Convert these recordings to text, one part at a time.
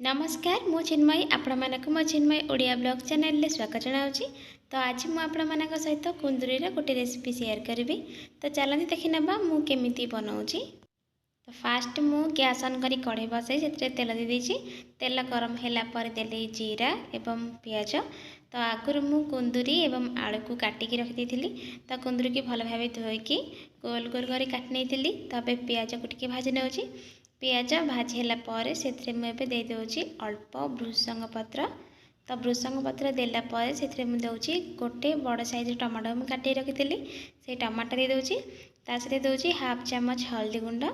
नमस्कार मु चिन्मयी आपण मानक मो चिन्मयी ओडिया ब्लॉग चैनल ले स्वागत जनाऊँगी। तो आज मु आपण मानक सहित कुंदुरी गोटे रेसिपी शेयर करी। तो चलते देखी ना मु केमिति बनाऊँगी। तो फास्ट मु गैस ऑन करी कढ़ाई बसई से तेल दे देछि। तेल गरम होला पर देले जीरा एवं प्याज। तो आगुर मु कुंदुरी एवं आलू को काटिकी रखी थी। तो कुंदुरी की भल भाव धोईकी गोल गोल कर काटि नहीं। तबे प्याज को टिके भाजी नौची। पियाज भाजी होला पर से मुझे दे दूँगी अल्प भृषंग पत्र। तो भृषंग पत्र देला पर से मुझे गोटे बड़ साइज टमाटो मुझे काटी रखी से टमाटो दे दूँगी। ता सहित दूँगी हाफ चामच हल्दी गुंड,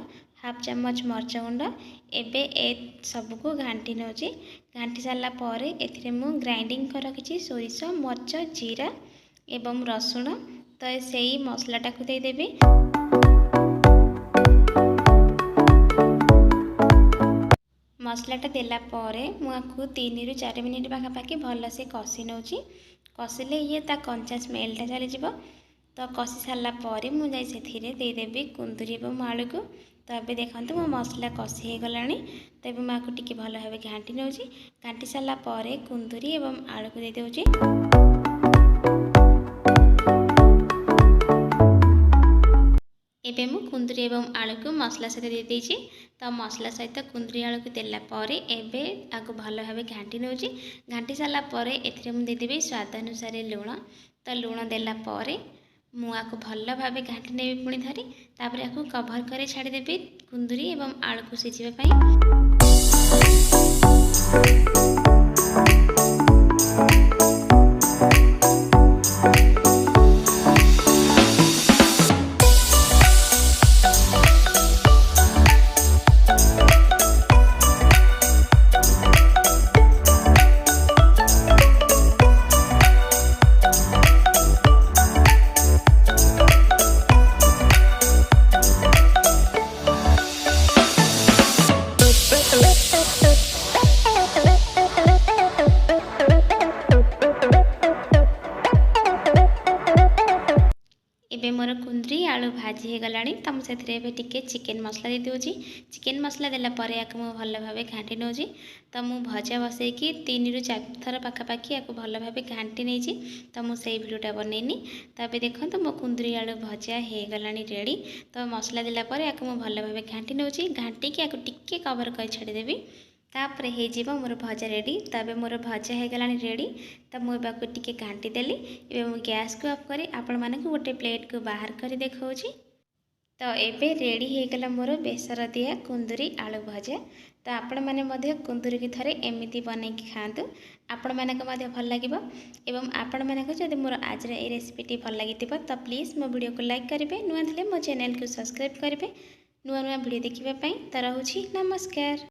हाफ चामच मर्च गुंड। एबे ए सबको घांटी नौची। घांटी सारा पर ए ग्राइंडिंग कर रखी सोरिष, मर्च, जीरा एवं रसुण। तो से मसलाटा को देदेवी। मसलाटा देला परे मुझे 3 ରୁ 4 मिनिट पाखापाखि भल से कषि नौची। कषिले ये ता कंचा स्मेलटा चली। तो कषि सारा पर मुझे देदेवी कुंदुरी और आलू को। तो ये देखते मो मसला कषि हो गला। तो ये मुझे टिके भल भाव घांटी नौची। घांटी सारा पर कुंदुरी और आलू को दे दूँगी। एबे मु कुंदुरी एवं आलू को मसला सहित दे देछि। तो मसला सहित कुंदुरी आलू को देला परे एबे आगु भल भाव घांटी नौची। घांटी सारा परे एथिरे मु देदेबी स्वाद अनुसार लुण। तो लुण देला परे मु आको भल भाव घांटी नेबी पुणी धरी। तापर आको कवर करे छाड़ी देबी कुंदुरी एवं आलू को सिझिबा पई। एबे मोर कुंदरी आलू भाजी हो गलानी। तो मुझे टिके चिकेन मसला दे दूँगी। चिकेन मसला देला परे याको मु भल भाव घांटी नौची। तो मु भजा बसैकी 3 ରୁ 4 थर पाखापाखि याको भल भाव घांटी नहीं। तो मुझे भिडियोटा बनैनी। तो ये देखो मो कुंदरी आलू भजा हो गलानी रेडी। तो मसला देला परे याको मु भल भाव घांटी नौची। घांटी की याको टिके कवर कर छाड़देवी। तापर हो मोर भजा रेडी। तबे मोर भजा हो गलानी रेडी। तो मुझे टिके घांटी देली। एवं गैस को ऑफ करी आपण मानक गोटे प्लेट को बाहर करी देखौछि। तो एबे रेडी हो गला मोर बेसर दिया कुंदुरी आलू भजा। तो आपण माने मध्य कुंदुरी की थरे एमिति बनै कि खांतु। आपण मानक मध्य भल लागिबो। एवं आपण मानक जदि मोर आज रे ए रेसिपीटी भल लागितिबो तो प्लीज मो वीडियो को लाइक करिवे। नुआ थिले मो चैनल को सब्सक्राइब करिवे नुआ नुआ वीडियो देखिबा पई। तो रहउछि नमस्कार।